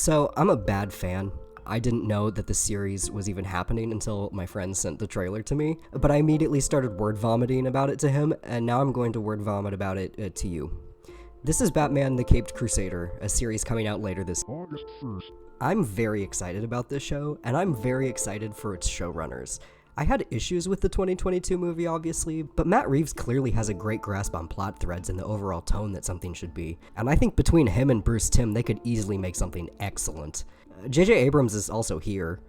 So, I'm a bad fan. I didn't know that the series was even happening until my friend sent the trailer to me, but I immediately started word vomiting about it to him, and now I'm going to word vomit about it to you. This is Batman the Caped Crusader, a series coming out later this August 1st. I'm very excited about this show, and I'm very excited for its showrunners. I had issues with the 2022 movie, obviously, but Matt Reeves clearly has a great grasp on plot threads and the overall tone that something should be, and I think between him and Bruce Timm, they could easily make something excellent. J.J. Abrams is also here.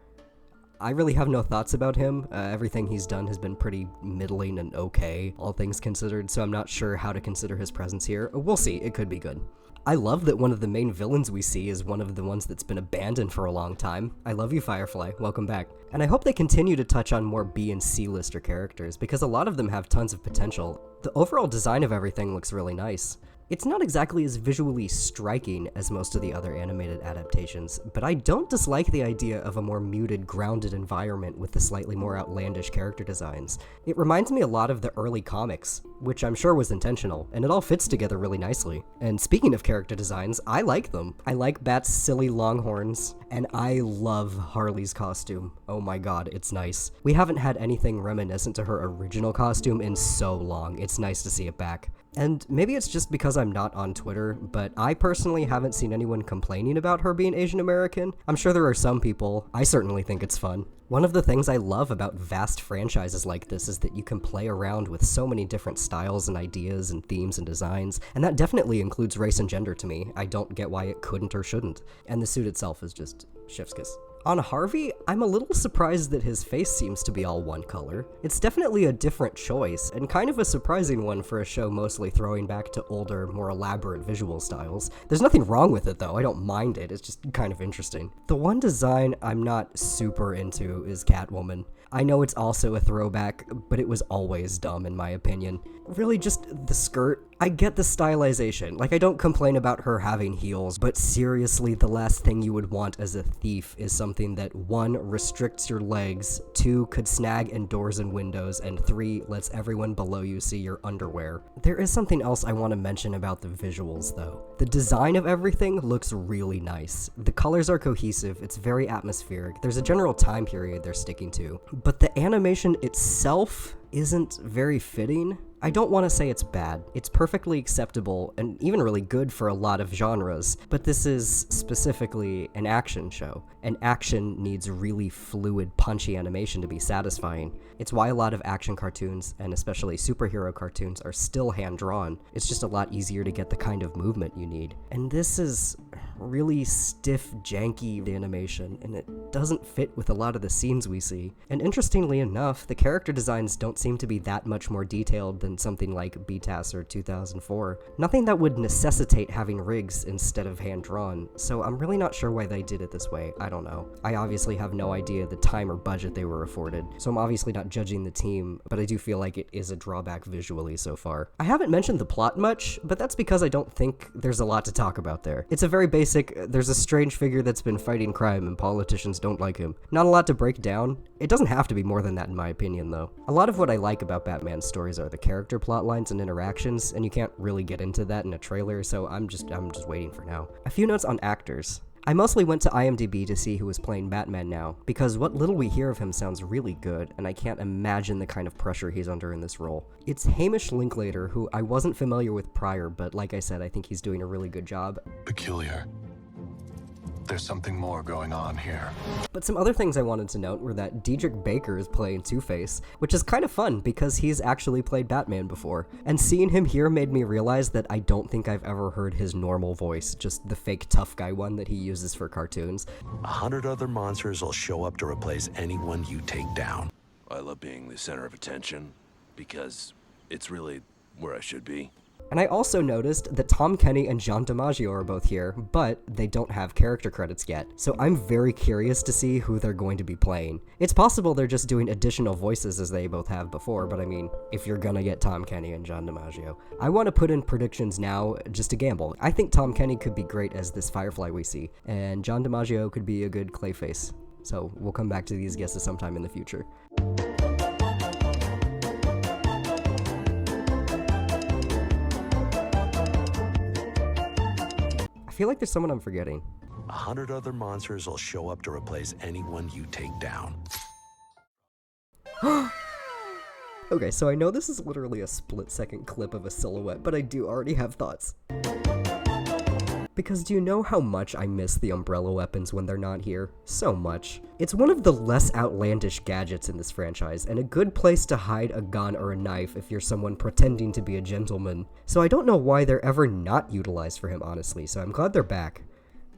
I really have no thoughts about him. Everything he's done has been pretty middling and okay, all things considered, so I'm not sure how to consider his presence here. We'll see, it could be good. I love that one of the main villains we see is one of the ones that's been abandoned for a long time. I love you, Firefly. Welcome back. And I hope they continue to touch on more B and C-lister characters, because a lot of them have tons of potential. The overall design of everything looks really nice. It's not exactly as visually striking as most of the other animated adaptations, but I don't dislike the idea of a more muted, grounded environment with the slightly more outlandish character designs. It reminds me a lot of the early comics, which I'm sure was intentional, and it all fits together really nicely. And speaking of character designs, I like them. I like Bat's silly long horns, and I love Harley's costume. Oh my god, it's nice. We haven't had anything reminiscent to her original costume in so long. It's nice to see it back. And maybe it's just because I'm not on Twitter, but I personally haven't seen anyone complaining about her being Asian American. I'm sure there are some people. I certainly think it's fun. One of the things I love about vast franchises like this is that you can play around with so many different styles and ideas and themes and designs, and that definitely includes race and gender to me. I don't get why it couldn't or shouldn't. And the suit itself is just chef's kiss. On Harvey, I'm a little surprised that his face seems to be all one color. It's definitely a different choice, and kind of a surprising one for a show mostly throwing back to older, more elaborate visual styles. There's nothing wrong with it though, I don't mind it, it's just kind of interesting. The one design I'm not super into is Catwoman. I know it's also a throwback, but it was always dumb in my opinion. Really just the skirt. I get the stylization, like I don't complain about her having heels, but seriously the last thing you would want as a thief is something that 1. Restricts your legs, 2. Could snag in doors and windows, and 3. Lets everyone below you see your underwear. There is something else I want to mention about the visuals though. The design of everything looks really nice. The colors are cohesive, it's very atmospheric, there's a general time period they're sticking to, but the animation itself isn't very fitting. I don't want to say it's bad. It's perfectly acceptable and even really good for a lot of genres, but this is specifically an action show, and action needs really fluid, punchy animation to be satisfying. It's why a lot of action cartoons, and especially superhero cartoons, are still hand-drawn. It's just a lot easier to get the kind of movement you need. And this is really stiff, janky animation, and it doesn't fit with a lot of the scenes we see. And interestingly enough, the character designs don't seem to be that much more detailed than something like BTAS or 2004. Nothing that would necessitate having rigs instead of hand-drawn, so I'm really not sure why they did it this way. I don't know. I obviously have no idea the time or budget they were afforded, so I'm obviously not judging the team, but I do feel like it is a drawback visually so far. I haven't mentioned the plot much, but that's because I don't think there's a lot to talk about there. It's a very basic, there's a strange figure that's been fighting crime and politicians don't like him. Not a lot to break down. It doesn't have to be more than that in my opinion though. A lot of what I like about Batman's stories are the character plot lines and interactions, and you can't really get into that in a trailer, so I'm just waiting for now. A few notes on actors. I mostly went to IMDb to see who was playing Batman now, because what little we hear of him sounds really good, and I can't imagine the kind of pressure he's under in this role. It's Hamish Linklater, who I wasn't familiar with prior, but like I said, I think he's doing a really good job. Peculiar. There's something more going on here. But some other things I wanted to note were that Diedrich Bader is playing Two-Face, which is kind of fun because he's actually played Batman before. And seeing him here made me realize that I don't think I've ever heard his normal voice, just the fake tough guy one that he uses for cartoons. 100 other monsters will show up to replace anyone you take down. I love being the center of attention because it's really where I should be. And I also noticed that Tom Kenny and John DiMaggio are both here, but they don't have character credits yet, so I'm very curious to see who they're going to be playing. It's possible they're just doing additional voices as they both have before, but I mean, if you're gonna get Tom Kenny and John DiMaggio. I want to put in predictions now, just to gamble. I think Tom Kenny could be great as this Firefly we see, and John DiMaggio could be a good Clayface. So we'll come back to these guesses sometime in the future. I feel like there's someone I'm forgetting. 100 other monsters will show up to replace anyone you take down. Okay, so I know this is literally a split-second clip of a silhouette, but I do already have thoughts. Because do you know how much I miss the umbrella weapons when they're not here? So much. It's one of the less outlandish gadgets in this franchise, and a good place to hide a gun or a knife if you're someone pretending to be a gentleman. So I don't know why they're ever not utilized for him, honestly, so I'm glad they're back.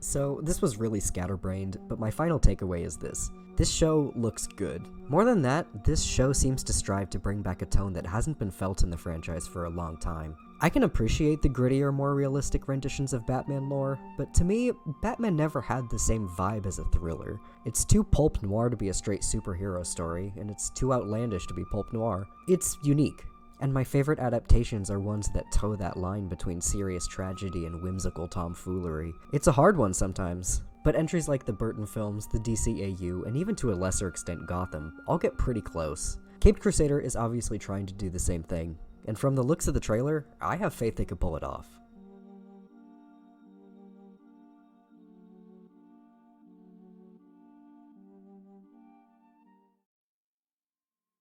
So this was really scatterbrained, but my final takeaway is this. This show looks good. More than that, this show seems to strive to bring back a tone that hasn't been felt in the franchise for a long time. I can appreciate the grittier, more realistic renditions of Batman lore, but to me, Batman never had the same vibe as a thriller. It's too pulp noir to be a straight superhero story, and it's too outlandish to be pulp noir. It's unique. And my favorite adaptations are ones that toe that line between serious tragedy and whimsical tomfoolery. It's a hard one sometimes, but entries like the Burton films, the DCAU, and even to a lesser extent Gotham, all get pretty close. Caped Crusader is obviously trying to do the same thing, and from the looks of the trailer, I have faith they could pull it off.